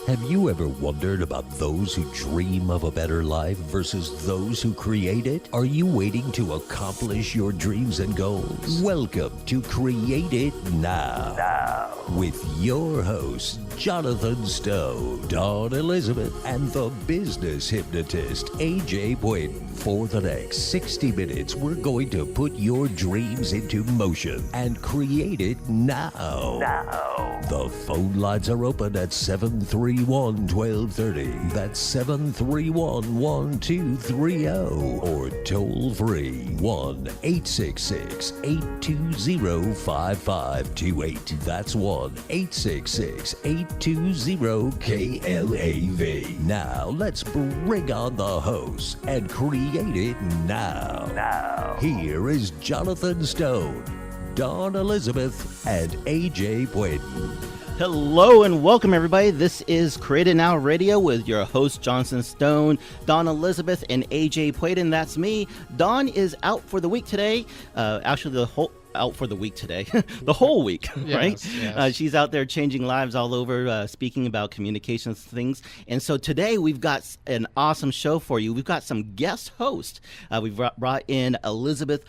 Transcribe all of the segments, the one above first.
Have you ever wondered about those who dream of a better life versus those who create it? Are you waiting to accomplish your dreams and goals? Welcome to Create It Now. With your hosts, Jonathan Stowe, Dawn Elizabeth, and the business hypnotist, AJ Boyden. For the next 60 minutes, we're going to put your dreams into motion and create it now. The phone lines are open at 731-1230. That's 731-1230. Or toll free 1-866-820-5528. That's 1-866-820-KLAV. Now let's bring on the hosts and create it now. Here is Jonathan Stone, Dawn Elizabeth, and AJ Boyden. Hello and welcome, everybody. This is Create It Now Radio with your host, Jonathan Stone, Dawn Elizabeth, and AJ Boyden. That's me. Dawn is out for the week today. The whole week, right? Yes. She's out there changing lives all over, speaking about communications things. And so today we've got an awesome show for you. We've got some guest hosts. We've brought in Elisa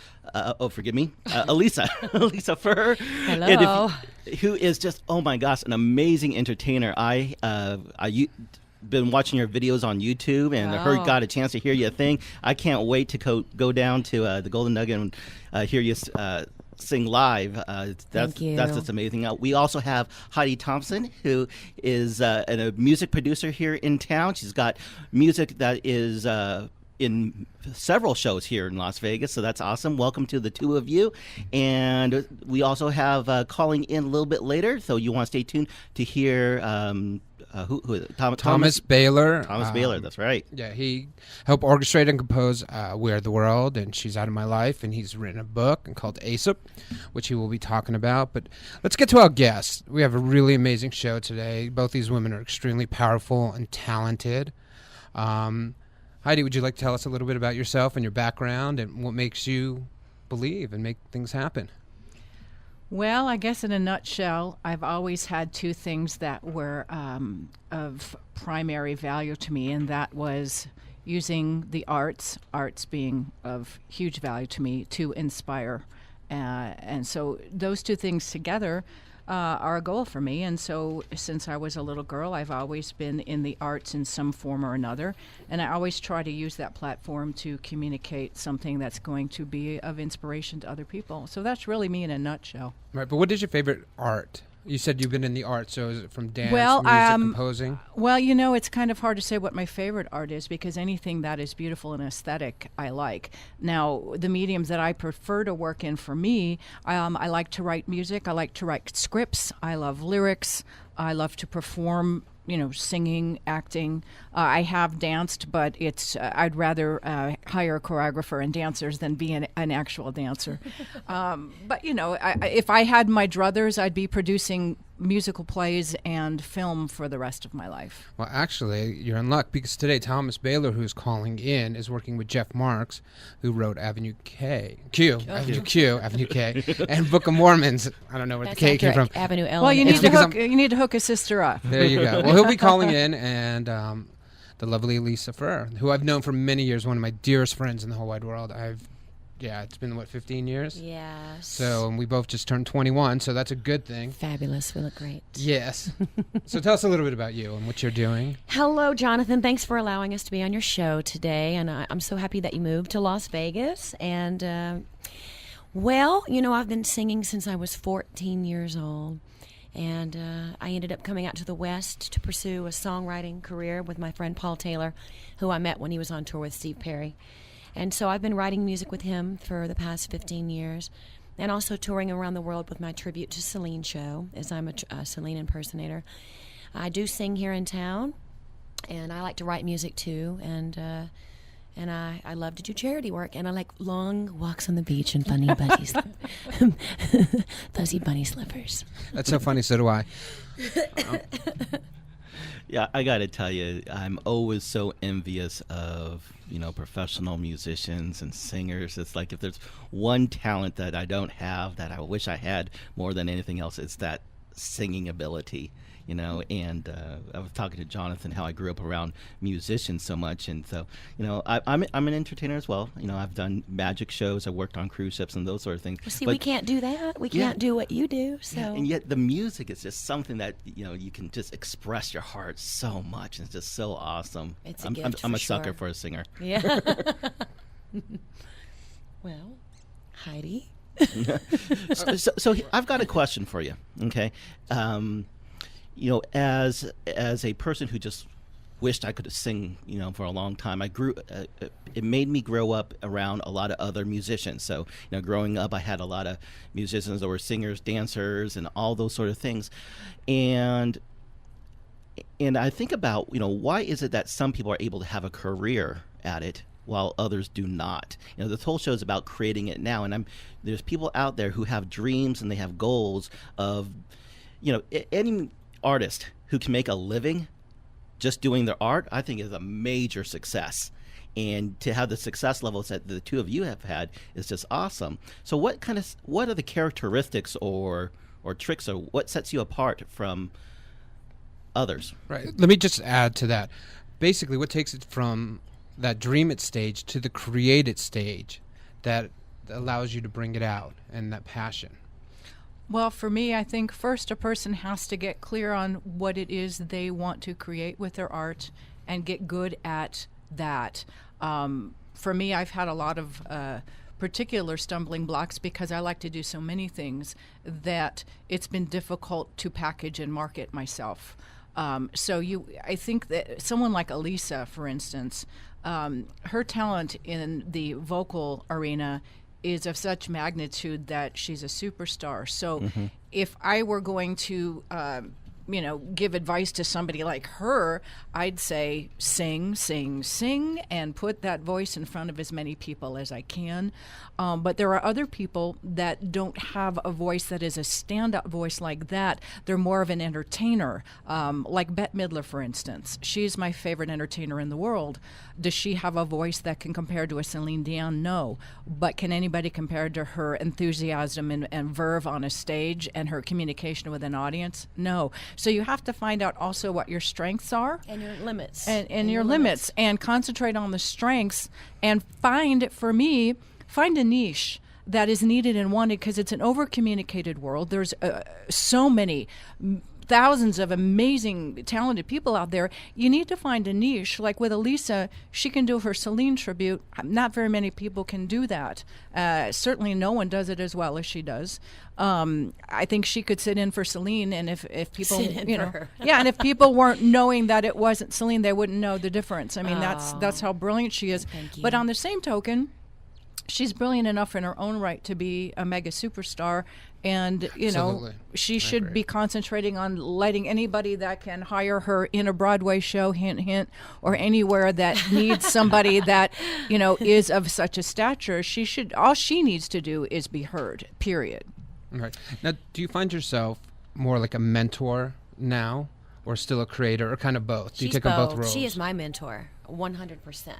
Furr. Hello. Who is just, oh my gosh, an amazing entertainer. I been watching your videos on YouTube and got a chance to hear you thing. I can't wait to go down to the Golden Nugget and hear you sing live. That's just amazing. We also have Heidi Thompson, who is a music producer here in town. She's got music that is in several shows here in Las Vegas, so that's awesome. Welcome to the two of you. And we also have calling in a little bit later, so you want to stay tuned to hear who is it? Thomas Balher. Thomas Balher, that's right. Yeah, he helped orchestrate and compose We Are the World and She's Out of My Life, and he's written a book called Aesop, which he will be talking about. But let's get to our guests. We have a really amazing show today. Both these women are extremely powerful and talented. Heidi, would you like to tell us a little bit about yourself and your background and what makes you believe and make things happen? Well, I guess in a nutshell, I've always had two things that were of primary value to me, and that was using the arts being of huge value to me, to inspire. And so those two things together are a goal for me. And so since I was a little girl, I've always been in the arts in some form or another. And I always try to use that platform to communicate something that's going to be of inspiration to other people. So that's really me in a nutshell. Right. But what is your favorite art? You said you've been in the arts, so is it from dance, music, composing? Well, it's kind of hard to say what my favorite art is, because anything that is beautiful and aesthetic I like. Now, the mediums that I prefer to work in, for me, I like to write music, I like to write scripts, I love lyrics, I love to perform, singing, acting. I have danced, but I'd rather hire a choreographer and dancers than be an actual dancer. But if I had my druthers, I'd be producing musical plays and film for the rest of my life. Well, actually, you're in luck, because today Thomas Balher, who's calling in, is working with Jeff Marks, who wrote Avenue K, and Book of Mormons. I don't know where the K came from. Avenue L. Well, you need to hook his sister up. There you go. Well, he'll be calling in, and the lovely Elisa Furr, who I've known for many years, one of my dearest friends in the whole wide world. It's been, 15 years? Yes. So, and we both just turned 21, so that's a good thing. Fabulous. We look great. Yes. So tell us a little bit about you and what you're doing. Hello, Jonathan. Thanks for allowing us to be on your show today, and I'm so happy that you moved to Las Vegas. And, I've been singing since I was 14 years old, and I ended up coming out to the West to pursue a songwriting career with my friend Paul Taylor, who I met when he was on tour with Steve Perry. And so I've been writing music with him for the past 15 years, and also touring around the world with my Tribute to Celine show, as I'm a Celine impersonator. I do sing here in town, and I like to write music too, and I love to do charity work, and I like long walks on the beach and funny fuzzy bunny slippers. That's so funny, so do I. Yeah, I got to tell you, I'm always so envious of, professional musicians and singers. It's like, if there's one talent that I don't have that I wish I had more than anything else, it's that singing ability. you know. And I was talking to Jonathan how I grew up around musicians so much, and so, you know, I'm an entertainer as well. You know, I've done magic shows, I worked on cruise ships and those sort of things. Well, see, we can't do that. We can't do what you do. So, and yet the music is just something that, you know, you can just express your heart so much. It's just so awesome. It's a gift I'm for a sucker sure. for a singer. Yeah. Well, Heidi. So I've got a question for you. Okay, you know, as a person who just wished I could sing, you know, for a long time, I grew. It made me grow up around a lot of other musicians. So, you know, growing up, I had a lot of musicians that were singers, dancers, and all those sort of things, and I think about, you know, why is it that some people are able to have a career at it while others do not? You know, this whole show is about creating it now, and there's people out there who have dreams and they have goals of, you know, any artist who can make a living just doing their art, I think is a major success. And to have the success levels that the two of you have had is just awesome. So what are the characteristics or tricks, or what sets you apart from others? Right. Let me just add to that. Basically, what takes it from that dream it stage to the create it stage that allows you to bring it out, and that passion? Well, for me, I think first a person has to get clear on what it is they want to create with their art and get good at that. For me, I've had a lot of particular stumbling blocks because I like to do so many things that it's been difficult to package and market myself. I think that someone like Elisa, for instance, her talent in the vocal arena is of such magnitude that she's a superstar. So if I were going to, give advice to somebody like her, I'd say sing, sing, sing, and put that voice in front of as many people as I can. But there are other people that don't have a voice that is a stand-up voice like that. They're more of an entertainer, like Bette Midler, for instance. She's my favorite entertainer in the world. Does she have a voice that can compare to a Celine Dion? No. But can anybody compare to her enthusiasm and verve on a stage and her communication with an audience? No. So you have to find out also what your strengths are. And your limits. And your limits. And concentrate on the strengths and find a niche that is needed and wanted, because it's an over-communicated world. There's so many thousands of amazing, talented people out there. You need to find a niche. Like with Elisa, she can do her Celine tribute. Not very many people can do that. Certainly no one does it as well as she does. I think she could sit in for Celine, and if people, and if people weren't knowing that it wasn't Celine, they wouldn't know the difference. I mean, that's how brilliant she is. But on the same token, she's brilliant enough in her own right to be a mega superstar, and she should be concentrating on letting anybody that can hire her in a Broadway show, hint hint, or anywhere that needs somebody that is of such a stature. All she needs to do is be heard, period. Right. Now, do you find yourself more like a mentor now, or still a creator, or kind of both? Do you take on both roles? She is my mentor, 100%.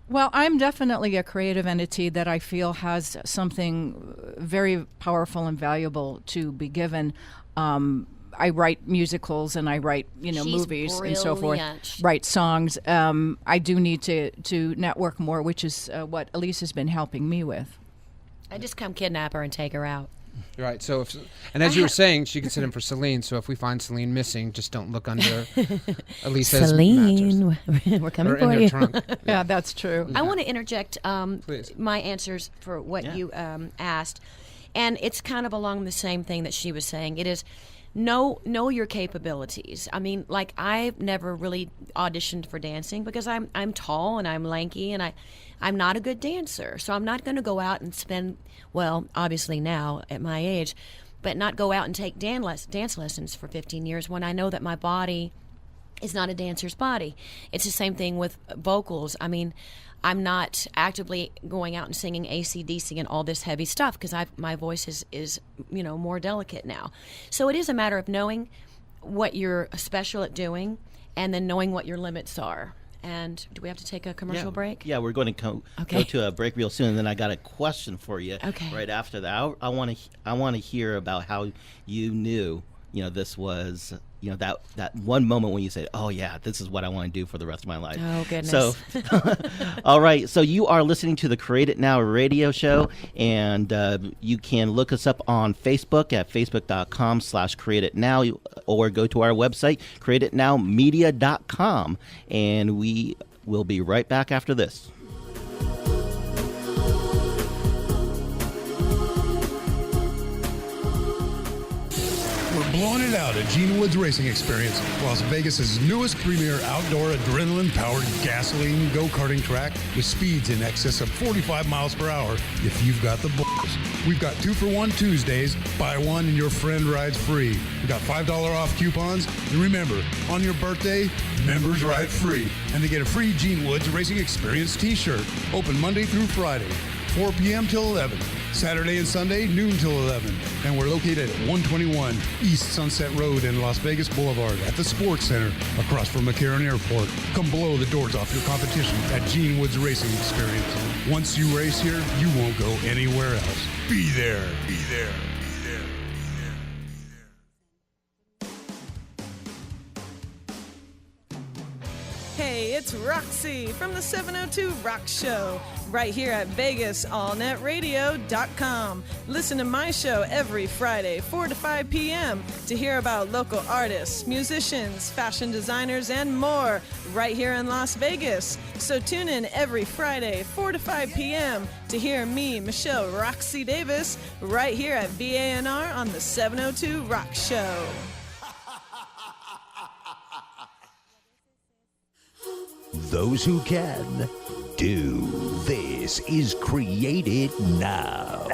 Well, I'm definitely a creative entity that I feel has something very powerful and valuable to be given. I write musicals and I write, movies and so forth. Write songs. I do need to network more, which is what Elisa's been helping me with. I just come kidnap her and take her out. Right. So, as you were saying, she could sit in for Celine. So if we find Celine missing, just don't look under Elisa's Celine, mattress. We're coming or for in you. her trunk. Yeah, that's true. I want to interject Please. my answers for what you asked, and it's kind of along the same thing that she was saying. It is know your capabilities. I mean, like, I've never really auditioned for dancing because I'm tall and I'm lanky and I'm not a good dancer. So I'm not going to go out and spend, well, obviously now at my age, but not go out and take dance lessons for 15 years when I know that my body is not a dancer's body. It's the same thing with vocals. I mean, I'm not actively going out and singing AC/DC and all this heavy stuff because my voice is more delicate now. So it is a matter of knowing what you're special at doing and then knowing what your limits are. And do we have to take a commercial break? Yeah, we're going to go to a break real soon, and then I got a question for you right after that. I want to hear about how you knew, this was, that one moment when you say, oh yeah, this is what I want to do for the rest of my life. Oh, goodness. So, all right. So you are listening to the Create It Now radio show, and you can look us up on Facebook at facebook.com/createitnow, or go to our website, createitnowmedia.com, and we will be right back after this. Blowing it out at Gene Woods Racing Experience, Las Vegas's newest premier outdoor adrenaline-powered gasoline go-karting track with speeds in excess of 45 miles per hour if you've got the balls. We've got 2-for-1 Tuesdays, buy one and your friend rides free. We've got $5 off coupons, and remember, on your birthday, members ride free. And they get a free Gene Woods Racing Experience t-shirt, open Monday through Friday, 4 p.m. till 11. Saturday and Sunday, noon till 11. And we're located at 121 East Sunset Road in Las Vegas Boulevard at the Sports Center across from McCarran Airport. Come blow the doors off your competition at Gene Woods Racing Experience. Once you race here, you won't go anywhere else. Be there. Be there. Be there. Hey, it's Roxy from the 702 Rock Show, right here at VegasAllNetRadio.com. Listen to my show every Friday, 4 to 5 p.m. to hear about local artists, musicians, fashion designers, and more right here in Las Vegas. So tune in every Friday, 4 to 5 p.m. to hear me, Michelle Roxy Davis, right here at VANR on the 702 Rock Show. Those who can do. This is Create It Now.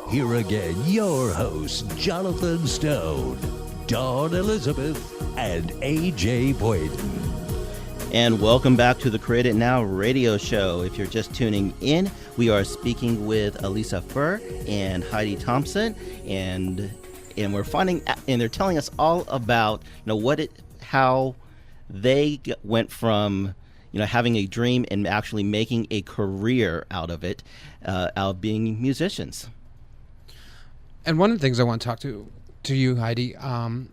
Here again, your hosts, Jonathan Stone, Dawn Elizabeth, and AJ Boyden. And welcome back to the Create It Now radio show. If you're just tuning in, we are speaking with Elisa Furr and Heidi Thompson, and we're finding, and they're telling us all about how they went from having a dream and actually making a career out of it, out of being musicians. And one of the things I want to talk to you, Heidi, I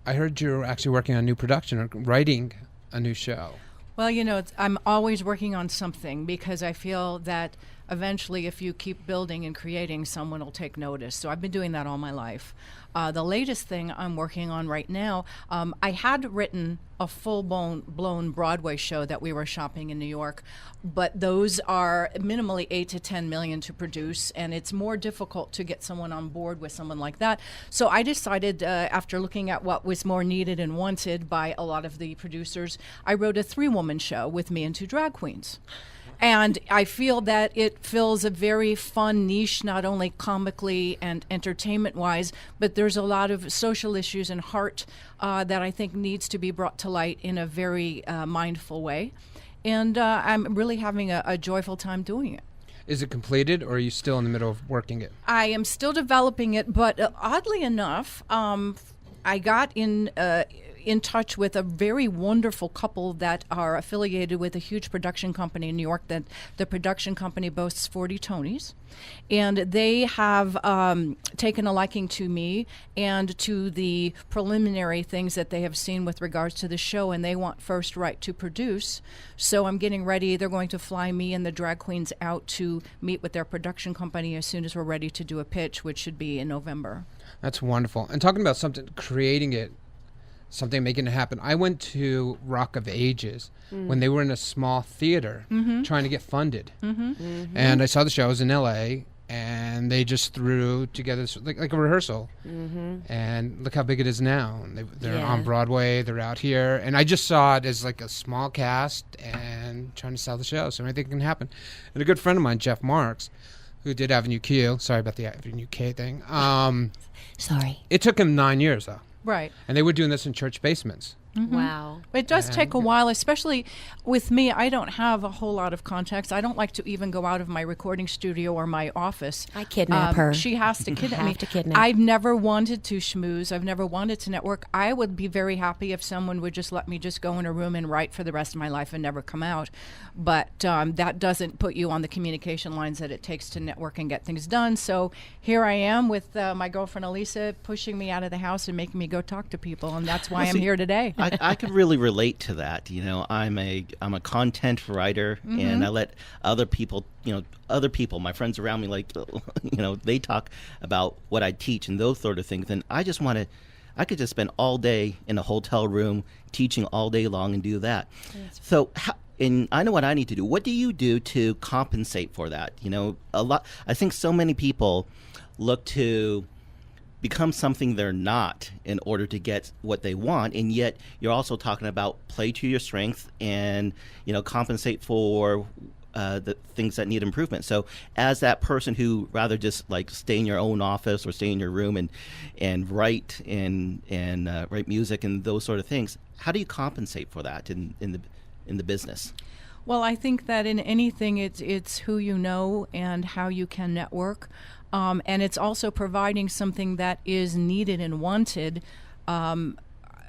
heard you're actually working on a new production or writing a new show. Well, I'm always working on something because I feel that eventually if you keep building and creating, someone will take notice. So I've been doing that all my life. The latest thing I'm working on right now, I had written a full-blown Broadway show that we were shopping in New York, but those are minimally 8 to 10 million to produce, and it's more difficult to get someone on board with someone like that. So I decided, after looking at what was more needed and wanted by a lot of the producers, I wrote a 3-woman show with me and 2 drag queens. And I feel that it fills a very fun niche, not only comically and entertainment-wise, but there's a lot of social issues and heart that I think needs to be brought to light in a very mindful way. And I'm really having a joyful time doing it. Is it completed, or are you still in the middle of working it? I am still developing it, but oddly enough, I got in touch with a very wonderful couple that are affiliated with a huge production company in New York. That the production company boasts 40 Tonys, and they have taken a liking to me and to the preliminary things that they have seen with regards to the show, and they want first right to produce. So I'm getting ready. They're going to fly me and the drag queens out to meet with their production company as soon as we're ready to do a pitch, which should be in November. That's wonderful. And talking about something, creating it, something making it happen. I went to Rock of Ages when they were in a small theater trying to get funded. And I saw the show. I was in L.A., and they just threw together like a rehearsal. And look how big it is now. And they're on Broadway. They're out here. And I just saw it as like a small cast and trying to sell the show. So anything can happen. And a good friend of mine, Jeff Marks, who did Avenue Q. Sorry about the Avenue K thing. Sorry. It took him 9 years, though. Right. And they were doing this in church basements. Wow. It does take a while, especially with me. I don't have a whole lot of contacts. I don't like to even go out of my recording studio or my office. I kidnap her. She has to kidnap me. Have to kidnap. I've never wanted to schmooze. I've never wanted to network. I would be very happy if someone would just let me just go in a room and write for the rest of my life and never come out. But that doesn't put you on the communication lines that it takes to network and get things done. So here I am with my girlfriend Elisa pushing me out of the house and making me go talk to people, and that's why I'm here today. I could really relate to that. You know, I'm a content writer, and I let other people, my friends around me, like, they talk about what I teach and those sort of things. And I could just spend all day in a hotel room teaching all day long and do that. So, and I know what I need to do. What do you do to compensate for that? I think so many people look to become something they're not in order to get what they want, and yet you're also talking about play to your strength and compensate for the things that need improvement. So as that person who rather just like stay in your own office or stay in your room and write and write music and those sort of things, how do you compensate for that in the business? Well, I think that in anything, it's who you know and how you can network. And it's also providing something that is needed and wanted.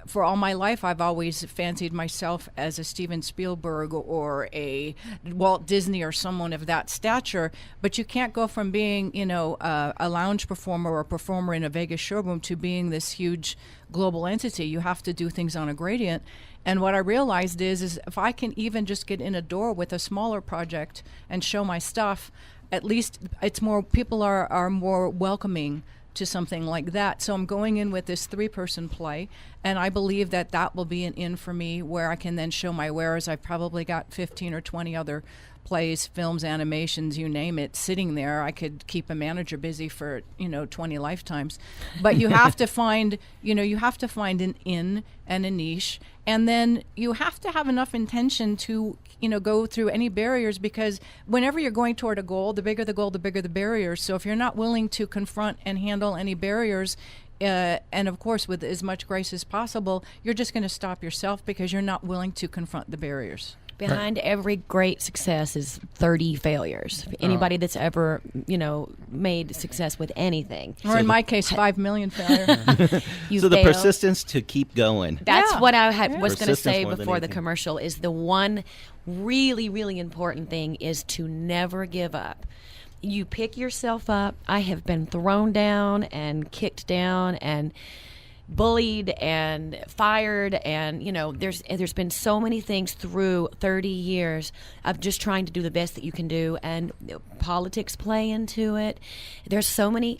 For all my life, I've always fancied myself as a Steven Spielberg or a Walt Disney or someone of that stature. But you can't go from being, a lounge performer or a performer in a Vegas showroom to being this huge global entity. You have to do things on a gradient. And what I realized is if I can even just get in a door with a smaller project and show my stuff, at least it's more, people are more welcoming to something like that. So I'm going in with this 3-person play, and I believe that will be an in for me where I can then show my wares. I've probably got 15 or 20 other plays, films, animations, you name it, sitting there. I could keep a manager busy for 20 lifetimes. But you have to find an in and a niche, and then you have to have enough intention to go through any barriers, because whenever you're going toward a goal, the bigger the goal, the bigger the barriers. So if you're not willing to confront and handle any barriers, and of course with as much grace as possible, you're just going to stop yourself because you're not willing to confront the barriers. Behind every great success is 30 failures. Anybody that's ever, made success with anything. Or in my case, 5 million failures. So the persistence to keep going. That's what I was going to Persistence say more than before the anything. commercial is the one really, really important thing is to never give up. You pick yourself up. I have been thrown down and kicked down and bullied and fired, and there's been so many things through 30 years of just trying to do the best that you can do, and politics play into it. There's so many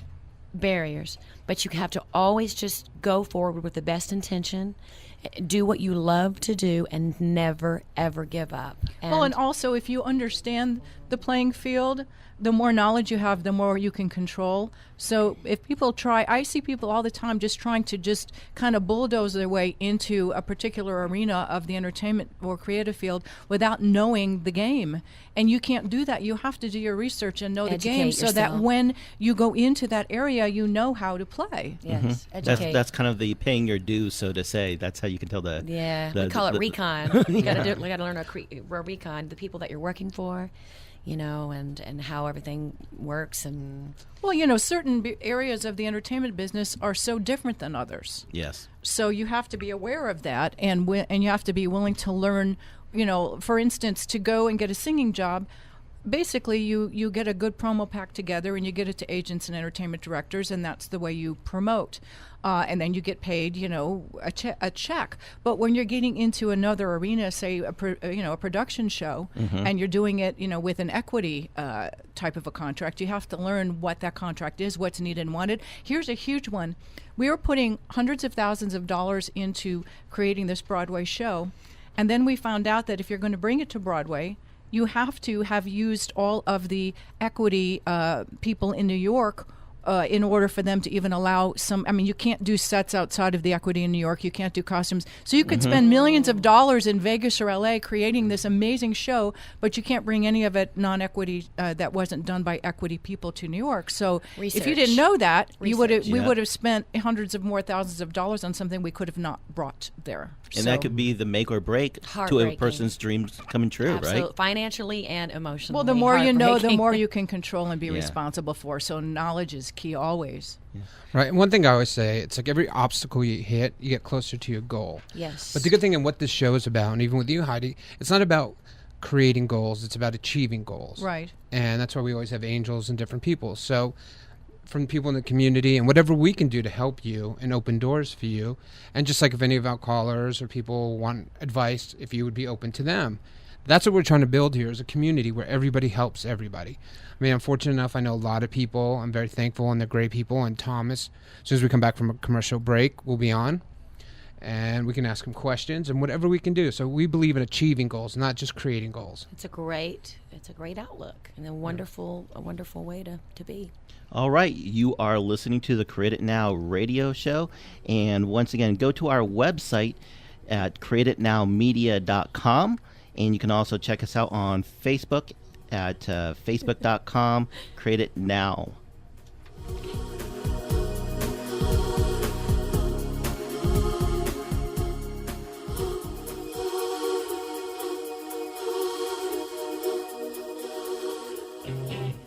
barriers, but you have to always just go forward with the best intention, do what you love to do, and never ever give up. And also, if you understand the playing field, the more knowledge you have, the more you can control. So if people I see people all the time just trying to just kind of bulldoze their way into a particular arena of the entertainment or creative field without knowing the game. And you can't do that. You have to do your research and know the game so that when you go into that area, you know how to play. Yes, educate. That's kind of the paying your dues, so to say. That's how you can tell the... Yeah, we call it recon. We got to learn a recon, the people that you're working for. And how everything works. And well, certain areas of the entertainment business are so different than others. Yes. So you have to be aware of that, and you have to be willing to learn. For instance, to go and get a singing job, basically you get a good promo pack together and you get it to agents and entertainment directors, and that's the way you promote. And then you get paid, a check. But when you're getting into another arena, say a production show, and you're doing it, with an equity type of a contract, you have to learn what that contract is, what's needed and wanted. Here's a huge one: we were putting hundreds of thousands of dollars into creating this Broadway show, and then we found out that if you're going to bring it to Broadway, you have to have used all of the equity people in New York in order for them to even allow some. I mean, you can't do sets outside of the Equity in New York. You can't do costumes. So you could spend millions of dollars in Vegas or LA creating this amazing show, but you can't bring any of it non-equity that wasn't done by equity people to New York. So if you didn't know that, we would have spent hundreds of more thousands of dollars on something we could have not brought there. And that could be the make or break to a person's dreams coming true, Absolutely. right? Financially and emotionally. Well, the more you know, the more you can control and be responsible for. So knowledge is key always. Right. And one thing I always say, it's like every obstacle you hit, you get closer to your goal. Yes. But the good thing in what this show is about, and even with you, Heidi, it's not about creating goals. It's about achieving goals. Right. And that's why we always have angels and different people. So from people in the community and whatever we can do to help you and open doors for you. And just like if any of our callers or people want advice, if you would be open to them. That's what we're trying to build here, is a community where everybody helps everybody. I mean, I'm fortunate enough, I know a lot of people. I'm very thankful, and they're great people. And Thomas, as soon as we come back from a commercial break, we'll be on. And we can ask him questions and whatever we can do. So we believe in achieving goals, not just creating goals. It's a great outlook and a wonderful way to be. All right, you are listening to the Create It Now radio show. And once again, go to our website at createitnowmedia.com. And you can also check us out on Facebook at facebook.com, Create It Now.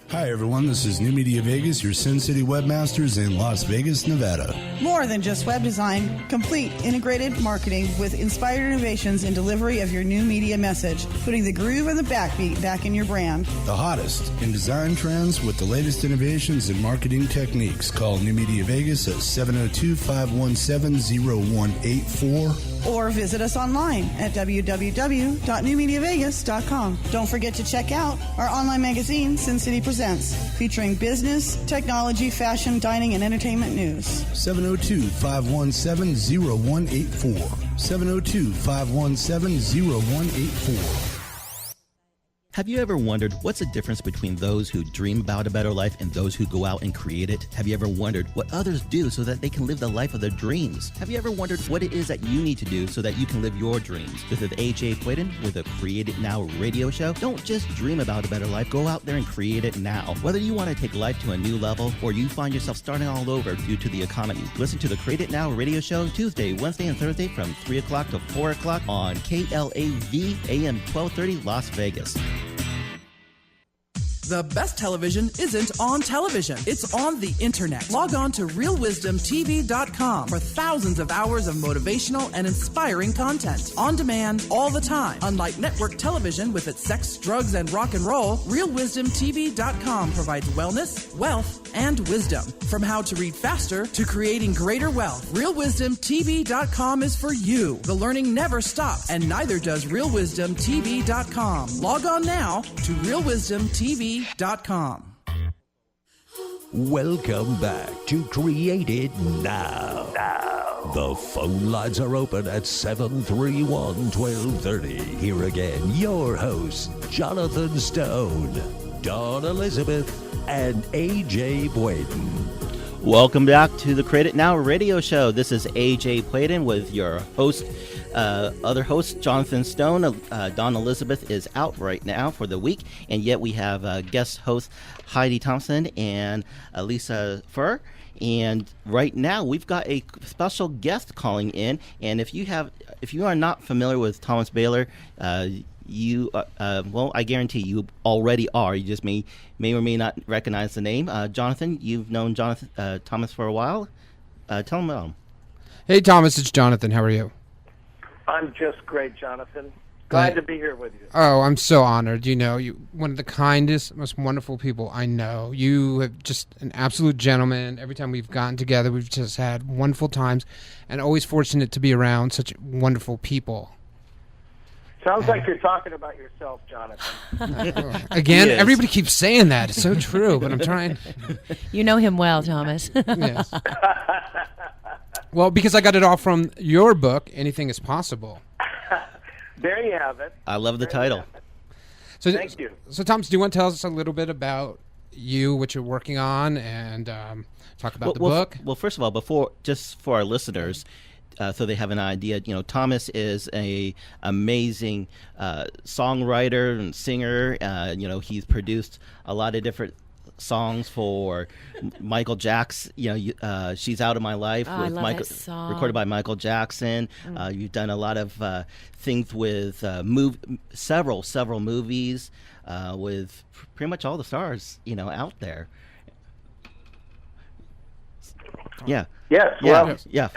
Hi, everyone. This is New Media Vegas, your Sin City webmasters in Las Vegas, Nevada. More than just web design, complete integrated marketing with inspired innovations in delivery of your new media message, putting the groove and the backbeat back in your brand. The hottest in design trends with the latest innovations in marketing techniques. Call New Media Vegas at 702-517-0184. Or visit us online at www.newmediavegas.com. Don't forget to check out our online magazine, Sin City Presents, featuring business, technology, fashion, dining, and entertainment news. 702-517-0184. 702-517-0184. Have you ever wondered what's the difference between those who dream about a better life and those who go out and create it? Have you ever wondered what others do so that they can live the life of their dreams? Have you ever wondered what it is that you need to do so that you can live your dreams? This is AJ Quaiden with a Create It Now radio show. Don't just dream about a better life. Go out there and create it now. Whether you want to take life to a new level or you find yourself starting all over due to the economy, listen to the Create It Now radio show Tuesday, Wednesday, and Thursday from 3 o'clock to 4 o'clock on KLAV AM 1230 Las Vegas. The best television isn't on television. It's on the internet. Log on to realwisdomtv.com for thousands of hours of motivational and inspiring content. On demand, all the time. Unlike network television with its sex, drugs, and rock and roll, realwisdomtv.com provides wellness, wealth, and wisdom. From how to read faster to creating greater wealth, realwisdomtv.com is for you. The learning never stops, and neither does realwisdomtv.com. Log on now to realwisdomtv.com. Welcome back to Create It Now. The phone lines are open at 731-1230. Here again, your hosts, Jonathan Stone, Dawn Elizabeth, and AJ Quaiden. Welcome back to the Create It Now radio show. This is AJ Quaiden with your host, other host, Jonathan Stone. Dawn Elizabeth is out right now for the week, and yet we have guest host Heidi Thompson and Elisa Furr. And right now we've got a special guest calling in. And if you are not familiar with Thomas Balher, well, I guarantee you already are. You just may or may not recognize the name. Jonathan, you've known Thomas for a while. Tell him about him. Hey, Thomas, it's Jonathan. How are you? I'm just great, Jonathan. Glad to be here with you. Oh, I'm so honored. You know, you one of the kindest, most wonderful people I know. You have just an absolute gentleman. Every time we've gotten together, we've just had wonderful times, and always fortunate to be around such wonderful people. Sounds like you're talking about yourself, Jonathan. Again, everybody keeps saying that. It's so true, but I'm trying. You know him well, Thomas. Yes. Well, because I got it all from your book, Anything is Possible. There you have it. I love the title. So, Thank you. So, Thomas, do you want to tell us a little bit about you, what you're working on, and talk about the book. Well, first of all, just for our listeners, so they have an idea, Thomas is a amazing songwriter and singer. He's produced a lot of different songs for Michael Jackson. She's Out of My Life I with love that song. recorded by Michael Jackson. You've done a lot of things with several movies with pretty much all the stars out there. Yeah. Yes. Yeah. Well, Yeah.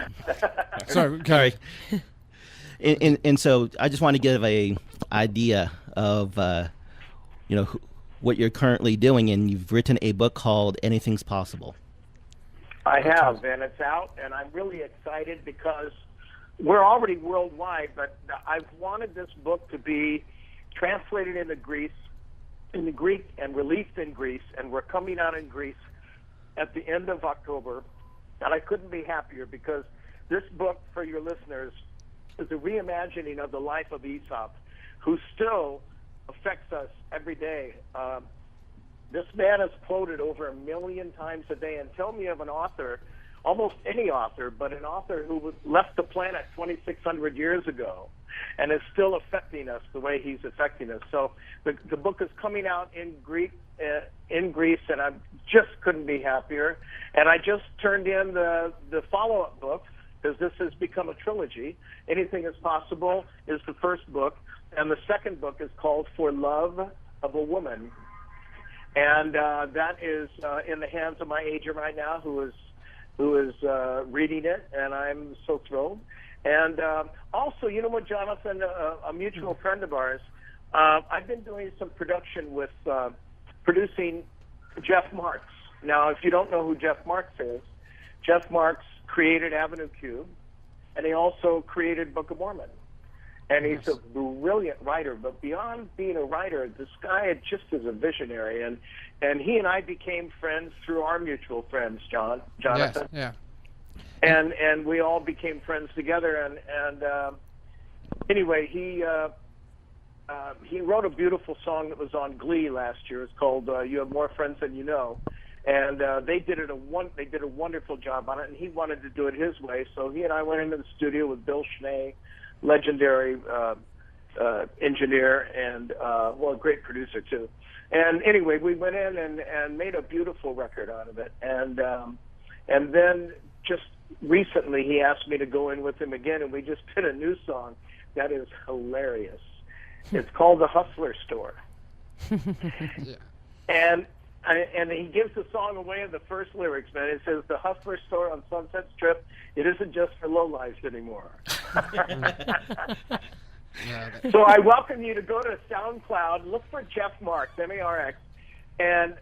Sorry. And so I just want to give a idea of what you're currently doing, and you've written a book called Anything's Possible. I have, and it's out, and I'm really excited because we're already worldwide, but I've wanted this book to be translated into Greek, and released in Greece, and we're coming out in Greece at the end of October. And I couldn't be happier because this book, for your listeners, is a reimagining of the life of Aesop, who still affects us every day. This man is quoted over 1 million times a day. And tell me of an author, almost any author, but an author who left the planet 2,600 years ago and is still affecting us the way he's affecting us. So the book is coming out in Greece, and I just couldn't be happier. And I just turned in the follow-up book, because this has become a trilogy. Anything is Possible is the first book, and the second book is called For Love of a Woman. And that is in the hands of my agent right now, who is reading it, and I'm so thrilled. And also, you know what, Jonathan, a mutual friend of ours, I've been doing some production with producing Jeff Marks. Now, if you don't know who Jeff Marks is, Jeff Marks created Avenue Q, and he also created Book of Mormon. And he's a brilliant writer, but beyond being a writer, this guy just is a visionary. And he and I became friends through our mutual friends, Jonathan. Yes, yeah. And we all became friends together. And anyway, he wrote a beautiful song that was on Glee last year. It's called "You Have More Friends Than You Know," and they did a wonderful job on it. And he wanted to do it his way, so he and I went into the studio with Bill Schnee, legendary engineer, and a great producer too. And anyway, we went in and made a beautiful record out of it. And then just recently, he asked me to go in with him again, and we just did a new song that is hilarious. It's called The Hustler Store. And he gives the song away in the first lyrics, man. It says, "The Hustler Store on Sunset Strip, it isn't just for lowlifes anymore." So I welcome you to go to SoundCloud, look for Jeff Marks, M-A-R-X, and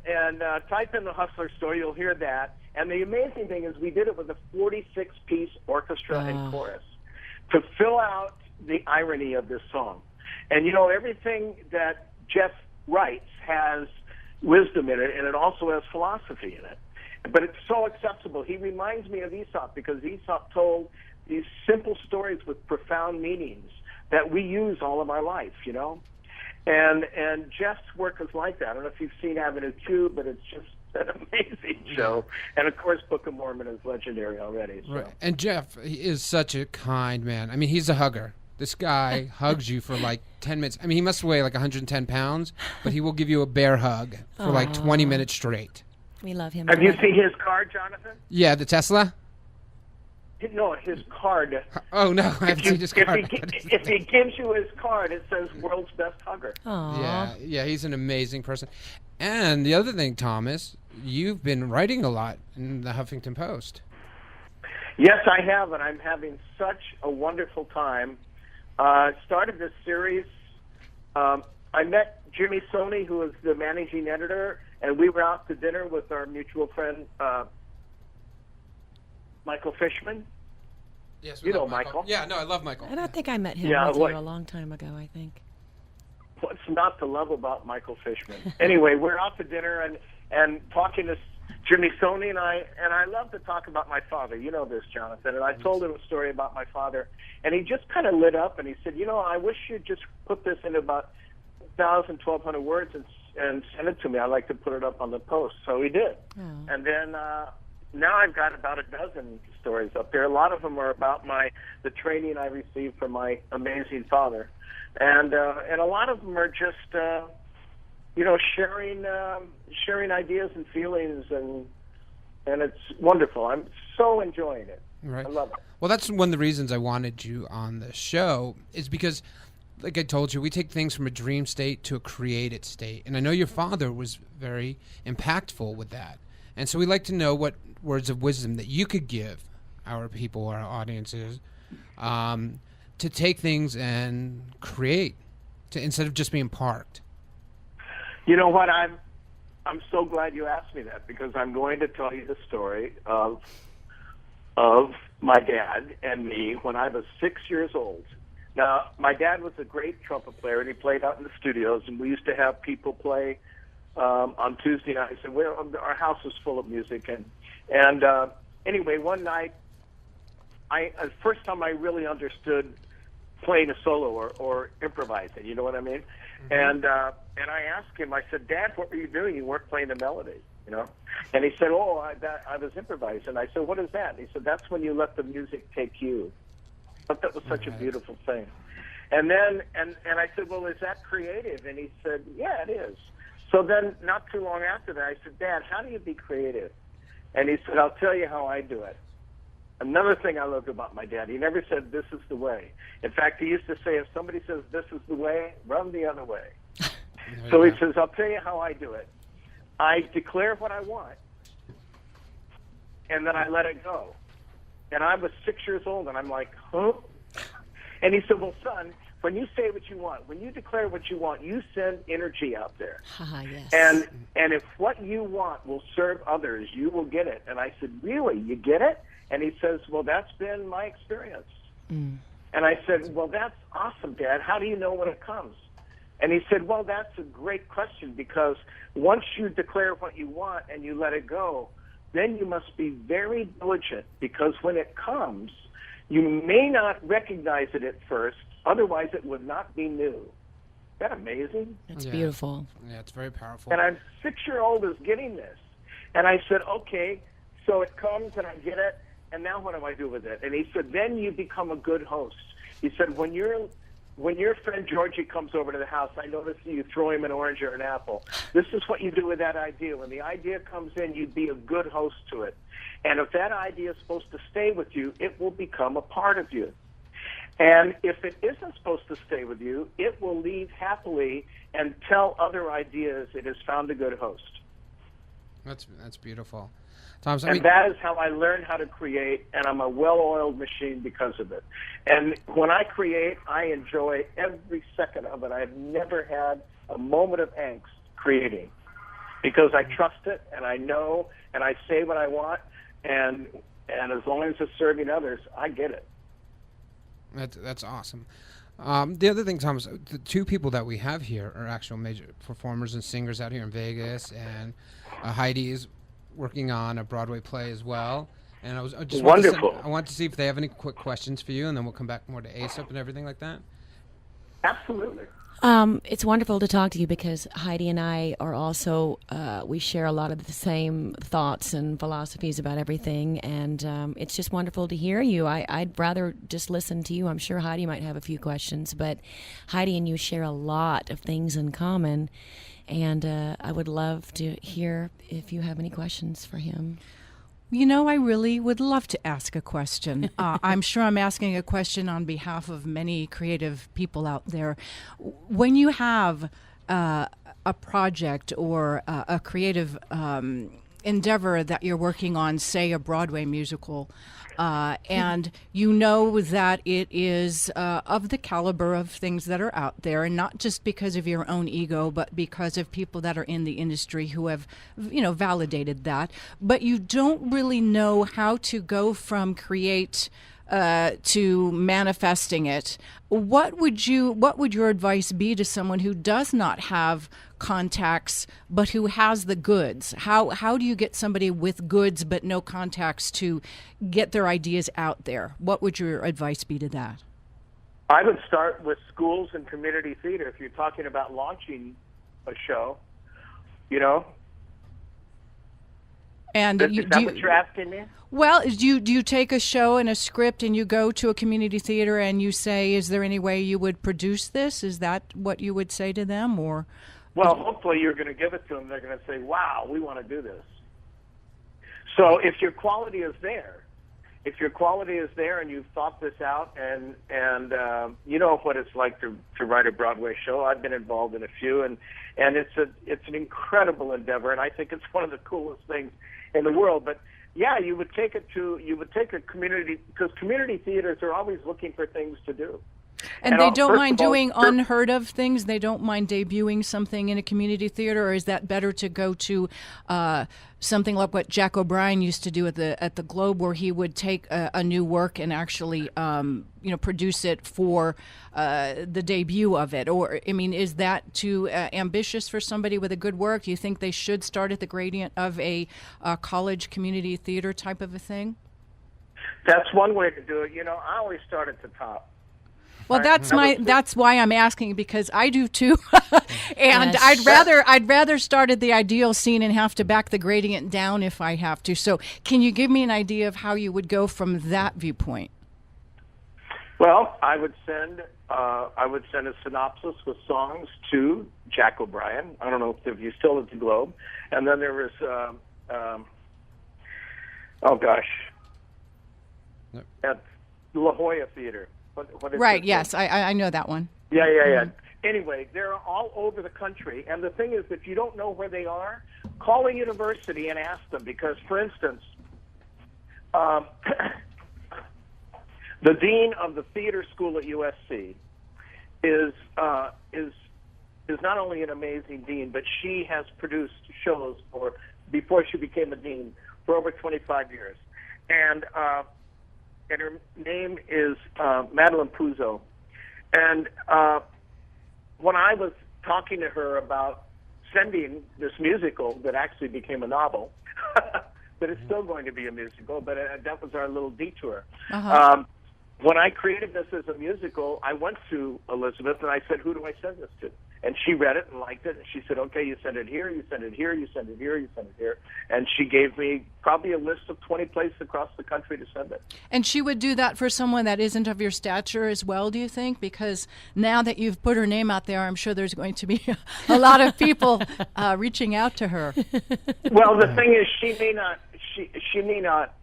type in The Hustler Store. You'll hear that. And the amazing thing is we did it with a 46-piece orchestra and chorus to fill out the irony of this song. And, everything that Jeff writes has wisdom in it, and it also has philosophy in it. But it's so accessible. He reminds me of Aesop, because Aesop told these simple stories with profound meanings that we use all of our life, And Jeff's work is like that. I don't know if you've seen Avenue Q, but it's just an amazing show. And, of course, Book of Mormon is legendary already. So. Right. And Jeff, he is such a kind man. I mean, he's a hugger. This guy hugs you for like 10 minutes. I mean, he must weigh like 110 pounds, but he will give you a bear hug for like 20 minutes straight. We love him. Have you seen his card, Jonathan? Yeah, the Tesla? No, his card. Oh, no, I haven't seen his card. If he gives you his card, it says World's Best Hugger. Aww. Yeah, he's an amazing person. And the other thing, Thomas, you've been writing a lot in the Huffington Post. Yes, I have, and I'm having such a wonderful time. Started this series. I met Jimmy Soni, who is the managing editor, and we were out to dinner with our mutual friend, Michael Fishman. Yes, you know Michael. Yeah, no, I love Michael. And I think I met him a long time ago, I think. What's not to love about Michael Fishman? Anyway, we're out to dinner and talking to Jimmy Soni, and I love to talk about my father. You know this, Jonathan. And I told him a story about my father, and he just kind of lit up, and he said, I wish you'd just put this into about 1,000, 1,200 words and send it to me. I'd like to put it up on the post. So he did. Oh. And then now I've got about a dozen stories up there. A lot of them are about the training I received from my amazing father. And a lot of them are just, sharing ideas and feelings, and it's wonderful. I'm so enjoying it. Right. I love it. Well, that's one of the reasons I wanted you on the show, is because, like I told you, we take things from a dream state to a created state. And I know your father was very impactful with that. And so we'd like to know what words of wisdom that you could give our people, our audiences, to take things and create, instead of just being parked. You know what? I'm so glad you asked me that, because I'm going to tell you the story of my dad and me when I was 6 years old. Now, my dad was a great trumpet player, and he played out in the studios, and we used to have people play on Tuesday nights, and our house was full of music. And anyway, one night, the first time I really understood playing a solo or improvising, you know what I mean? Mm-hmm. And I asked him, I said, Dad, what were you doing? You weren't playing the melody, you know? And he said, I was improvising. I said, what is that? And he said, that's when you let the music take you. I thought that was such a beautiful thing. And then, and I said, well, is that creative? And he said, yeah, it is. So then, not too long after that, I said, Dad, how do you be creative? And he said, I'll tell you how I do it. Another thing I loved about my dad, he never said, this is the way. In fact, he used to say, if somebody says, this is the way, run the other way. So he says, I'll tell you how I do it. I declare what I want, and then I let it go. And I was 6 years old, and I'm like, huh? And he said, well, son, when you say what you want, when you declare what you want, you send energy out there. Yes. And if what you want will serve others, you will get it. And I said, really, you get it? And he says, well, that's been my experience. And I said, well, that's awesome, Dad. How do you know when it comes? And he said, well, that's a great question, because once you declare what you want and you let it go, then you must be very diligent, because when it comes, you may not recognize it at first. Otherwise, it would not be new. Isn't that amazing? It's beautiful. Yeah, it's very powerful. And I'm 6-year-old is getting this. And I said, okay, so it comes and I get it, and now what do I do with it? And he said, then you become a good host. He said, when your friend Georgie comes over to the house, I notice you throw him an orange or an apple. This is what you do with that idea. When the idea comes in, you be a good host to it. And if that idea is supposed to stay with you, it will become a part of you. And if it isn't supposed to stay with you, it will leave happily and tell other ideas it has found a good host. That's beautiful. Thompson, and that is how I learned how to create, and I'm a well-oiled machine because of it. And when I create, I enjoy every second of it. I've never had a moment of angst creating, because I trust it, and I know, and I say what I want, and as long as it's serving others, I get it. That's awesome. The other thing, Thomas, the two people that we have here are actual major performers and singers out here in Vegas, and Heidi is working on a Broadway play as well. And I just wonderful. I want to see if they have any quick questions for you, and then we'll come back more to ASAP and everything like that. Absolutely. It's wonderful to talk to you, because Heidi and I are also, we share a lot of the same thoughts and philosophies about everything, and it's just wonderful to hear you. I'd rather just listen to you. I'm sure Heidi might have a few questions, but Heidi and you share a lot of things in common, and I would love to hear if you have any questions for him. You know, I really would love to ask a question. I'm sure I'm asking a question on behalf of many creative people out there. When you have a project or a creative endeavor that you're working on, say a Broadway musical, and you know that it is of the caliber of things that are out there, and not just because of your own ego, but because of people that are in the industry who have, validated that. But you don't really know how to go from create to manifesting it. What would your advice be to someone who does not have contacts but who has the goods? How do you get somebody with goods but no contacts to get their ideas out there? What would your advice be to that? I would start with schools and community theater. If you're talking about launching a show, You know? And Is that what you're asking me? Well, do you take a show and a script and you go to a community theater and you say, is there any way you would produce this? Is that what you would say to them? Or Well, hopefully you're going to give it to them. They're going to say, wow, we want to do this. So if your quality is there, and you've thought this out, and you know what it's like to write a Broadway show. I've been involved in a few, and it's an incredible endeavor, and I think it's one of the coolest things in the world. But yeah, you would take a community, because community theaters are always looking for things to do. And they don't mind doing unheard of things? They don't mind debuting something in a community theater? Or is that better to go to something like what Jack O'Brien used to do at the Globe, where he would take a new work and actually produce it for the debut of it? Or, I mean, is that too ambitious for somebody with a good work? Do you think they should start at the gradient of a college community theater type of a thing? That's one way to do it. I always start at the top. Well, that's why I'm asking, because I do too, and Yes. I'd rather start at the ideal scene and have to back the gradient down if I have to. So, can you give me an idea of how you would go from that viewpoint? Well, I would send a synopsis with songs to Jack O'Brien. I don't know if he's still at the Globe, and then there was at La Jolla Theater. What is Right. it? Yes, I know that one. Yeah. Anyway, they're all over the country, and the thing is, if you don't know where they are, call a university and ask them. Because, for instance, the dean of the theater school at USC is not only an amazing dean, but she has produced shows before she became a dean for over 25 years, and her name is Madeline Puzo. And when I was talking to her about sending this musical that actually became a novel, but it's still going to be a musical, but that was our little detour. Uh-huh. When I created this as a musical, I went to Elizabeth and I said, who do I send this to? And she read it and liked it, and she said, okay, you send it here, you send it here, you send it here, you send it here. And she gave me probably a list of 20 places across the country to send it. And she would do that for someone that isn't of your stature as well, do you think? Because now that you've put her name out there, I'm sure there's going to be a lot of people reaching out to her. Well, the thing is, she may not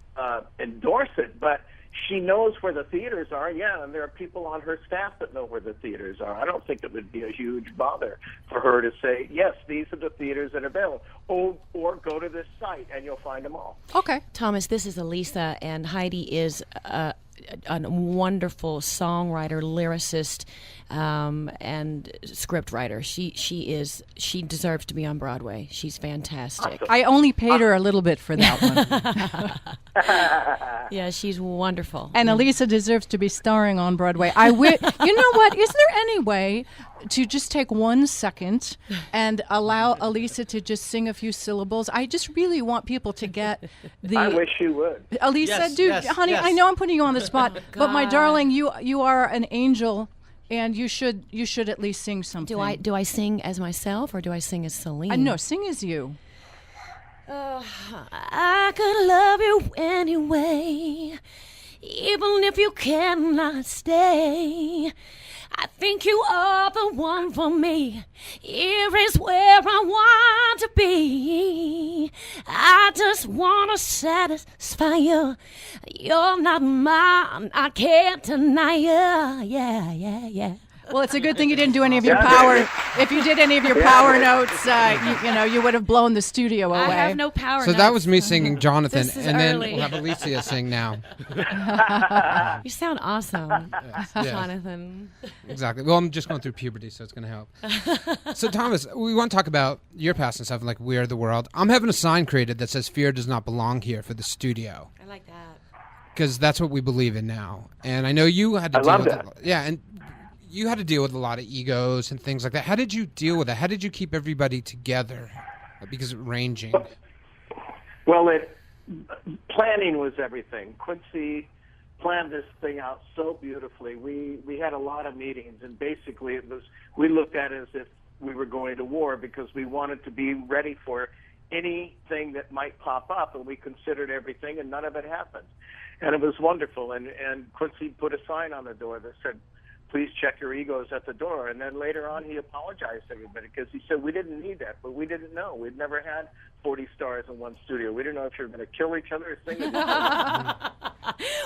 endorse it, but she knows where the theaters are, and there are people on her staff that know where the theaters are. I don't think it would be a huge bother for her to say, yes, these are the theaters that are available, or go to this site and you'll find them all. Okay. Thomas, this is Elisa, and Heidi is a wonderful songwriter, lyricist, and script writer. She deserves to be on Broadway. She's fantastic. Awesome. I only paid her a little bit for that one. Yeah, she's wonderful. And Elisa deserves to be starring on Broadway. You know what? Is there any way to just take 1 second and allow Elisa to just sing a few syllables? I just really want people to get the... I wish you would. Elisa, honey, I know I'm putting you on the spot, but my darling, you are an angel, and you should at least sing something. Do I sing as myself, or do I sing as Celine? No, sing as you. I could love you anyway, even if you cannot stay. I think you are the one for me. Here is where I want to be. I just want to satisfy you. You're not mine, I can't deny you. Yeah. Well, it's a good thing you didn't do any of your power. If you did any of your power notes, you would have blown the studio away. I have no power So notes. that was me singing Jonathan, This is and then early. we'll have Alicia sing now. You sound awesome, Yes. Jonathan. Exactly. Well, I'm just going through puberty, so it's going to help. So, Thomas, we want to talk about your past and stuff, like We Are the World. I'm having a sign created that says "Fear does not belong here" for the studio. I like that. Because that's what we believe in now. And I know you had to I deal love with that. and you had to deal with a lot of egos and things like that. How did you deal with that? How did you keep everybody together? Because of ranging. Well, planning was everything. Quincy planned this thing out so beautifully. We had a lot of meetings, and basically we looked at it as if we were going to war because we wanted to be ready for anything that might pop up, and we considered everything, and none of it happened. And it was wonderful. And Quincy put a sign on the door that said, "Please check your egos at the door." And then later on, he apologized to everybody because he said, "We didn't need that, but we didn't know. We'd never had 40 stars in one studio. We didn't know if you were going to kill each other or sing with each other."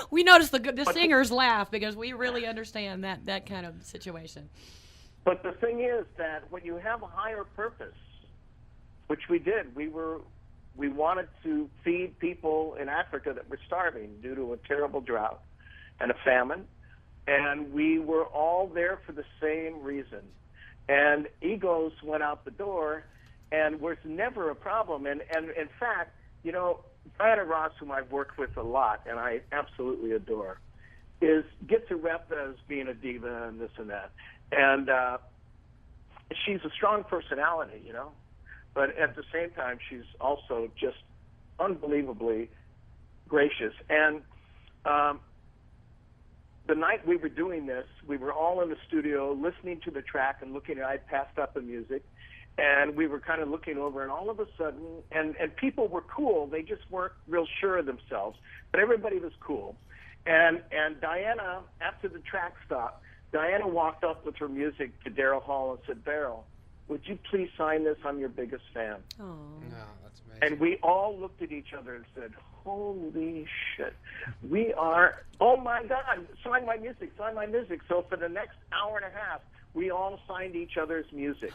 We noticed the singers laugh because we really understand that kind of situation. But the thing is that when you have a higher purpose, which we did, we wanted to feed people in Africa that were starving due to a terrible drought and a famine. And we were all there for the same reason. And egos went out the door and was never a problem. And in fact, you know, Diana Ross, whom I've worked with a lot and I absolutely adore, gets a rep as being a diva and this and that. And she's a strong personality, you know. But at the same time, she's also just unbelievably gracious. And the night we were doing this, we were all in the studio listening to the track and looking at, I passed up the music, and we were kind of looking over, and all of a sudden, and people were cool, they just weren't real sure of themselves, but everybody was cool. And Diana, after the track stopped, Diana walked up with her music to Daryl Hall and said, "Daryl, would you please sign this? I'm your biggest fan." Oh, that's amazing. And we all looked at each other and said, "Holy shit, we are, oh my God, sign my music, sign my music." So for the next hour and a half, we all signed each other's music.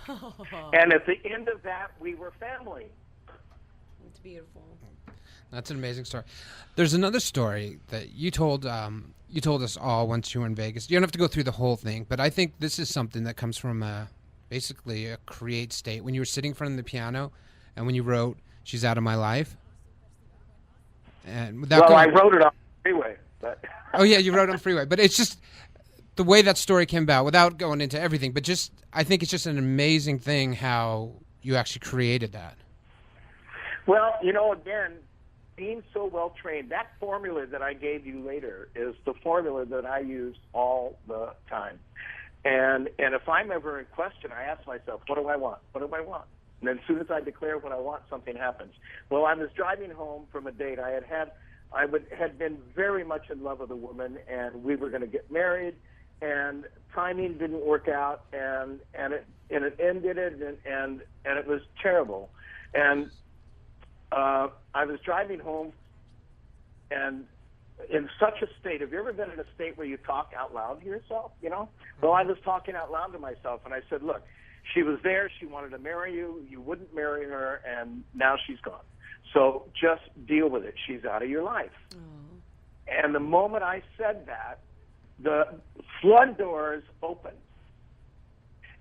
And at the end of that, we were family. it's beautiful. That's an amazing story. There's another story that you told us all once you were in Vegas. You don't have to go through the whole thing, but I think this is something that comes from basically a create state. When you were sitting in front of the piano and when you wrote "She's Out of My Life." And I wrote it on the freeway. But oh, yeah, you wrote it on Freeway. But it's just the way that story came about, without going into everything, but just I think it's just an amazing thing how you actually created that. Well, you know, again, being so well trained, that formula that I gave you later is the formula that I use all the time. And if I'm ever in question, I ask myself, what do I want? What do I want? And then as soon as I declare what I want, something happens. Well, I was driving home from a date. I had been very much in love with a woman, and we were going to get married, and timing didn't work out, and it ended it, and it was terrible. And I was driving home, and in such a state. Have you ever been in a state where you talk out loud to yourself, you know? Well, I was talking out loud to myself, and I said, look, she was there, she wanted to marry you, you wouldn't marry her, and now she's gone. So just deal with it. She's out of your life. And the moment I said that, the flood doors opened.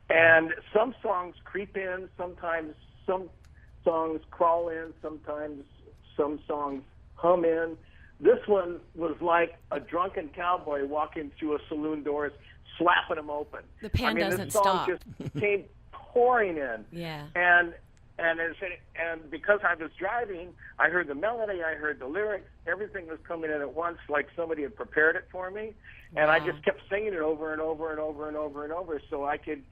And some songs creep in, sometimes some songs crawl in, sometimes some songs hum in. This one was like a drunken cowboy walking through a saloon doors, slapping them open. The pen doesn't this song stop. just came pouring in. Yeah. And because I was driving, I heard the melody, I heard the lyrics, everything was coming in at once, like somebody had prepared it for me. And I just kept singing it over and over and over and over and over so I could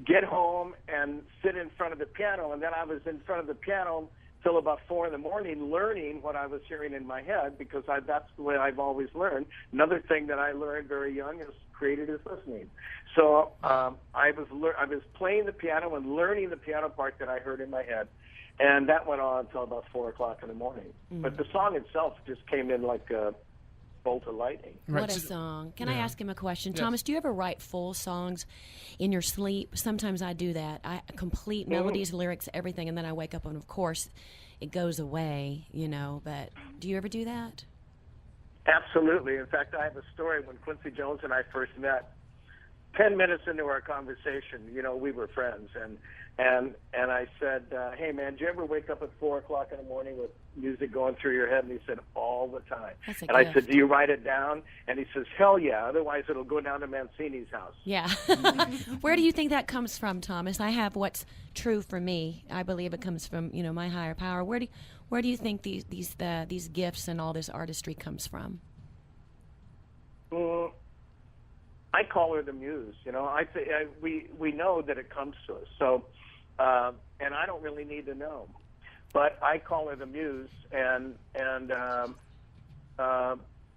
get home and sit in front of the piano. And then I was in front of the piano till about 4 a.m, learning what I was hearing in my head, because that's the way I've always learned. Another thing that I learned very young is created is listening. So I was playing the piano and learning the piano part that I heard in my head, and that went on until about 4 o'clock in the morning. But the song itself just came in like a bolt of lightning. What a song. Can I ask him a question? Yes. Thomas, do you ever write full songs in your sleep? Sometimes I do that. I complete melodies, lyrics, everything, and then I wake up and, of course, it goes away, you know. But do you ever do that? Absolutely. In fact, I have a story when Quincy Jones and I first met. 10 minutes into our conversation, you know, we were friends, and I said, hey, man, do you ever wake up at 4 o'clock in the morning with music going through your head? And he said, all the time. That's a and I gift. said, do you write it down? And he says, hell yeah, otherwise it'll go down to Mancini's house. Yeah. Where do you think that comes from, Thomas? I have what's true for me. I believe it comes from, you know, my higher power. Where do you think these gifts and all this artistry comes from? I call her the muse. I say we know that it comes to us. So, and I don't really need to know, but I call her the muse.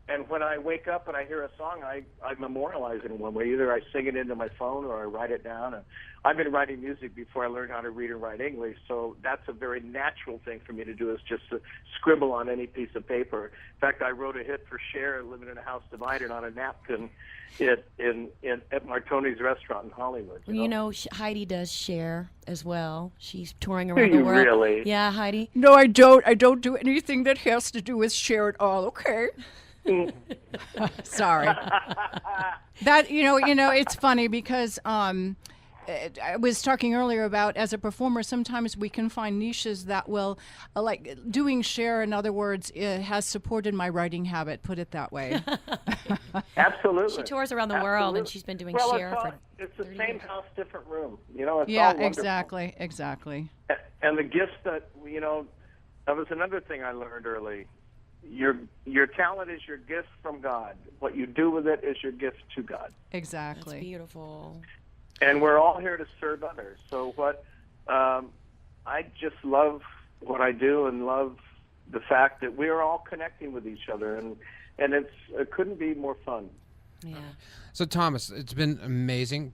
And when I wake up and I hear a song, I memorialize it in one way. Either I sing it into my phone or I write it down. And I've been writing music before I learned how to read and write English, so that's a very natural thing for me to do, is just to scribble on any piece of paper. In fact, I wrote a hit for Cher, Living in a House Divided, on a napkin at Martoni's restaurant in Hollywood. Heidi does Cher as well. She's touring around the world. Really? Yeah, Heidi. No, I don't. I don't do anything that has to do with Cher at all. Okay. Sorry. That it's funny because I was talking earlier about, as a performer, sometimes we can find niches that will, like doing Cher, in other words, has supported my writing habit, put it that way. Absolutely. She tours around the world, and she's been doing Cher for it's the same house, different room. It's yeah, all wonderful. exactly. And the gifts that, that was another thing I learned early. Your talent is your gift from God. What you do with it is your gift to God. Exactly. That's beautiful. And we're all here to serve others. So I just love what I do and love the fact that we are all connecting with each other, and it couldn't be more fun. Yeah. So Thomas, it's been amazing.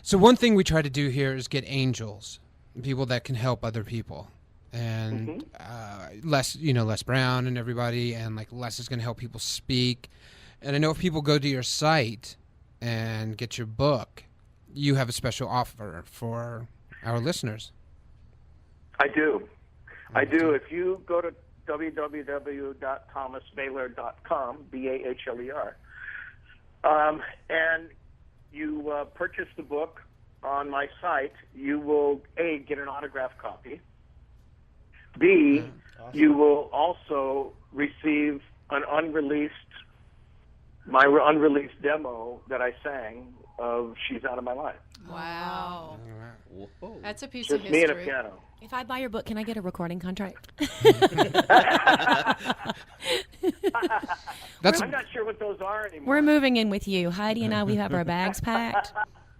So one thing we try to do here is get angels, people that can help other people. And Les Brown and everybody, and like Les is going to help people speak. And I know if people go to your site and get your book, you have a special offer for our listeners. I do. If you go to www.thomasbaylor.com, Bahler, and you purchase the book on my site, you will, A, get an autographed copy. B, awesome. You will also receive my unreleased demo that I sang of "She's Out of My Life." Wow. Whoa. That's a piece Just of history. me and a piano. If I buy your book, can I get a recording contract? I'm not sure what those are anymore. We're moving in with you. Heidi and I, we have our bags packed.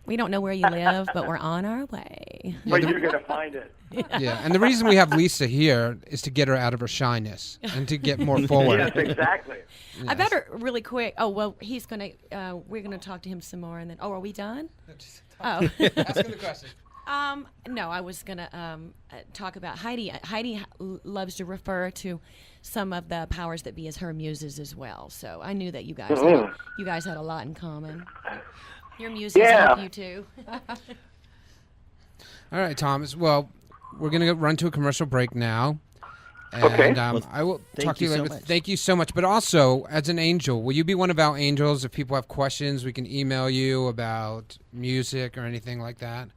We don't know where you live, but we're on our way. But you're going to find it. Yeah, and the reason we have Lisa here is to get her out of her shyness and to get more forward. Yes, exactly. Yes. I better really quick. Oh, well, we're going to talk to him some more, and then, are we done? Oh. Ask him the question. No, I was going to talk about Heidi. Heidi loves to refer to some of the powers that be as her muses as well. So I knew that you guys had a lot in common. Your muses help you too. All right, Thomas. Well, we're going to run to a commercial break now. And, okay. I will talk to you later. Thank you so much. But also, as an angel, will you be one of our angels? If people have questions, we can email you about music or anything like that.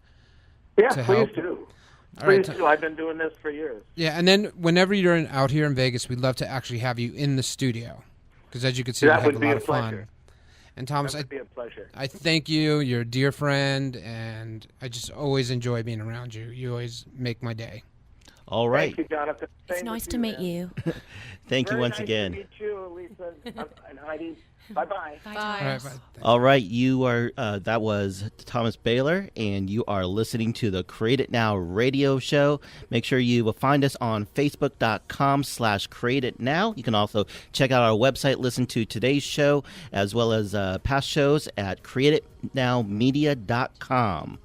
Yeah, please do. Please do. I've been doing this for years. Yeah, and then whenever you're out here in Vegas, we'd love to actually have you in the studio. Because as you can see, we have a lot of fun. And Thomas, that would be a pleasure. I thank you. You're a dear friend, and I just always enjoy being around you. You always make my day. All right. Thank you, Jonathan. It's nice to meet you. Thank you once again. Very nice to meet you, Elisa and Heidi. Bye-bye. Bye. All right, bye. All right, you are. That was Thomas Bahler, and you are listening to the Create It Now radio show. Make sure you will find us on Facebook.com/CreateItNow. You can also check out our website, listen to today's show, as well as past shows at CreateItNowMedia.com.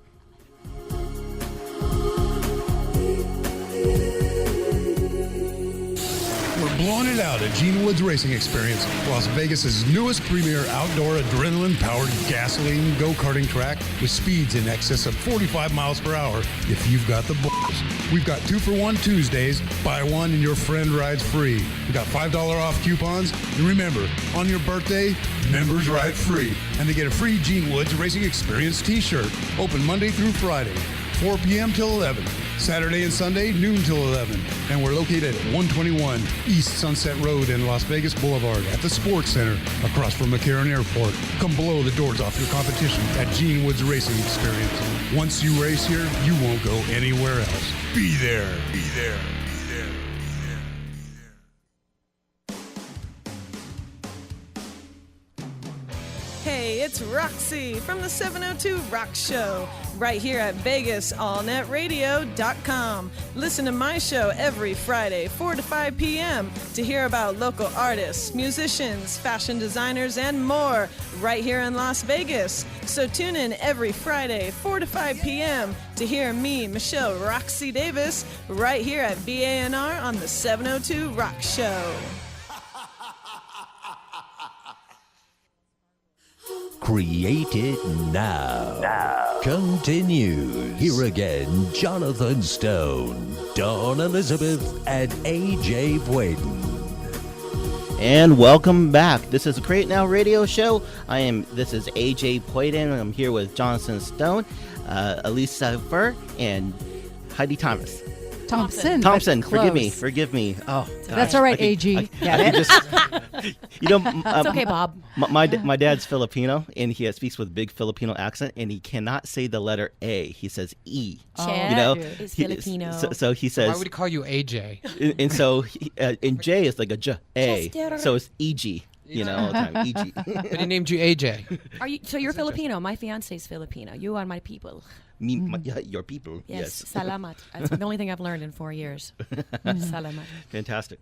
We're blowing it out at Gene Woods Racing Experience, Las Vegas's newest premier outdoor adrenaline-powered gasoline go-karting track with speeds in excess of 45 miles per hour if you've got the balls. We've got 2-for-1 Tuesdays, buy one and your friend rides free. We've got $5 off coupons, and remember, on your birthday, members ride free. And they get a free Gene Woods Racing Experience t-shirt, open Monday through Friday, 4 p.m. till 11. Saturday and Sunday, noon till 11. And we're located at 121 East Sunset Road in Las Vegas Boulevard at the Sports Center across from McCarran Airport. Come blow the doors off your competition at Gene Woods Racing Experience. Once you race here, you won't go anywhere else. Be there. Be there. Be there. Hey, Hey, it's Roxy from the 702 Rock Show, right here at VegasAllNetRadio.com. Listen to my show every Friday, 4 to 5 p.m. to hear about local artists, musicians, fashion designers, and more, right here in Las Vegas. So tune in every Friday, 4 to 5 p.m. to hear me, Michelle Roxy Davis, right here at BANR on the 702 Rock Show. Create It Now. Continues. Here again, Jonathan Stone, Dawn Elizabeth, and AJ Boyden. And welcome back. This is the Create Now Radio Show. This is AJ Boyden. I'm here with Jonathan Stone, Elisa Furr, and Heidi Thompson. Forgive me. Oh, gosh. That's all right, AG. It's okay, Bob. My dad's Filipino, and he speaks with big Filipino accent, and he cannot say the letter A. He says E. Chad is Filipino. So he says. Why would he call you AJ? And so, and J is like a J, A. Chester. So it's EG. All the time. EG. But he named you AJ. So you're Filipino. My fiance is Filipino. You are my people. Your people. Yes. Salamat. That's the only thing I've learned in 4 years. Salamat. Fantastic.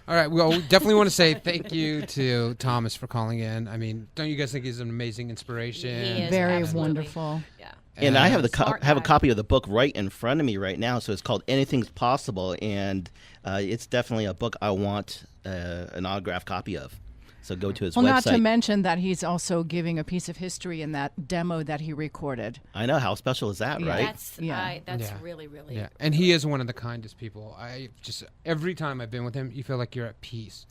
All right. Well, we definitely want to say thank you to Thomas for calling in. I mean, don't you guys think he's an amazing inspiration? He is, Very absolutely. wonderful. Yeah. And I have a Smart copy of the book right in front of me right now. So it's called Anything's Possible, and it's definitely a book I want an autographed copy of. So go to his website. Well, not to mention that he's also giving a piece of history in that demo that he recorded. I know. How special is that, right? That's really, really. Yeah. And he is one of the kindest people. Every time I've been with him, you feel like you're at peace.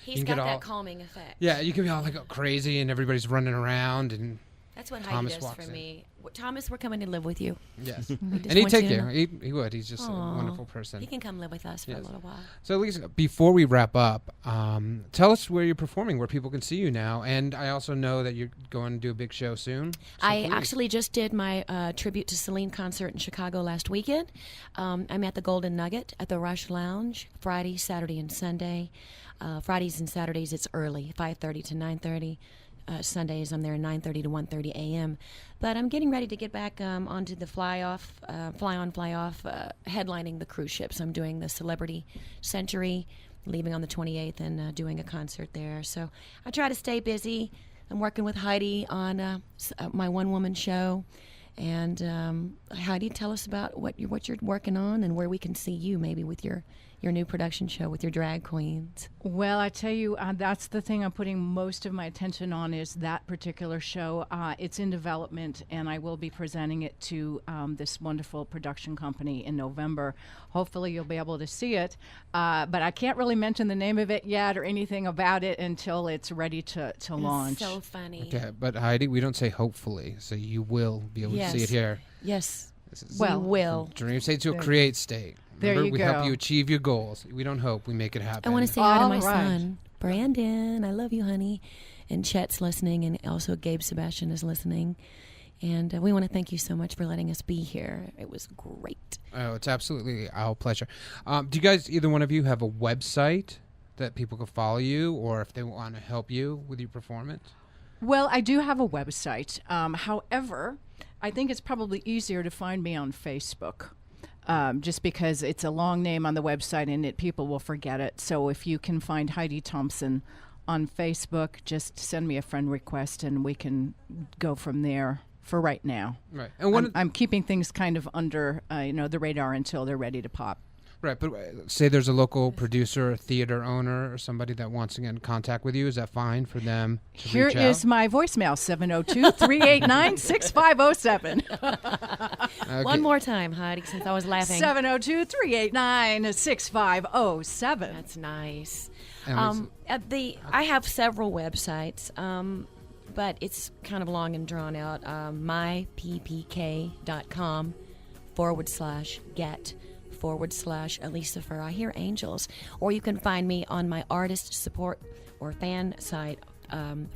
He's got that calming effect. Yeah, you can be all like crazy and everybody's running around and that's what Thomas Heidi does walks for in. me. Thomas, we're coming to live with you. Yes. And And he'd take you. He would. He's just a wonderful person. He can come live with us for a little while. So, Lisa, before we wrap up, tell us where you're performing, where people can see you now. And I also know that you're going to do a big show soon. I actually just did my tribute to Celine concert in Chicago last weekend. I'm at the Golden Nugget at the Rush Lounge Friday, Saturday, and Sunday. Fridays and Saturdays, it's early, 5:30 to 9:30. Sundays, I'm there 9:30 to 1:30 a.m. But I'm getting ready to get back onto the fly on, fly off, headlining the cruise ships. I'm doing the Celebrity Century, leaving on the 28th and doing a concert there. So I try to stay busy. I'm working with Heidi on my one-woman show. And Heidi, tell us about what you're working on and where we can see you maybe with your new production show with your drag queens. Well, I tell you, that's the thing I'm putting most of my attention on is that particular show. It's in development, and I will be presenting it to this wonderful production company in November. Hopefully you'll be able to see it. But I can't really mention the name of it yet or anything about it until it's ready to launch. So funny. Okay, but Heidi, we don't say hopefully, so you will be able to see it here. Yes. Well, we will. Dream state to a create state. There Remember, you we go. help you achieve your goals. We don't hope, we make it happen. I want to say hi to my All right. son, Brandon. I love you, honey. And Chet's listening, and also Gabe Sebastian is listening. And we want to thank you so much for letting us be here. It was great. Oh, it's absolutely our pleasure. Do you guys, either one of you, have a website that people can follow you, or if they want to help you with your performance? Well, I do have a website. However, I think it's probably easier to find me on Facebook. Just because it's a long name on the website and people will forget it. So if you can find Heidi Thompson on Facebook, just send me a friend request and we can go from there for right now. Right. And I'm keeping things kind of under the radar until they're ready to pop. Right, but say there's a local producer, a theater owner, or somebody that wants to get in contact with you. Is that fine for them to Here reach out? is my voicemail, 702-389-6507. Okay. One more time, Heidi, since I was laughing. 702-389-6507. That's nice. And I have several websites, but it's kind of long and drawn out. myppk.com/get/Elisa Furr. I Hear Angels. Or you can find me on my artist support or fan site,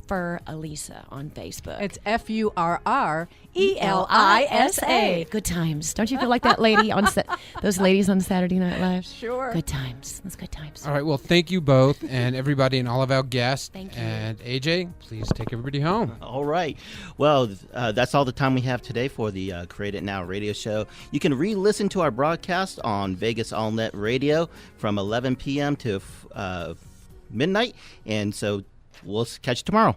Furr Elisa on Facebook. It's FURRELISA. Good times. Don't you feel like that lady on those ladies on Saturday Night Live? Sure. Good times. That's good times. All right. Well, thank you both and everybody and all of our guests. Thank you. And AJ, please take everybody home. All right. Well, that's all the time we have today for the Create It Now radio show. You can re-listen to our broadcast on Vegas All Net Radio from 11 p.m. to midnight. And so we'll catch you tomorrow.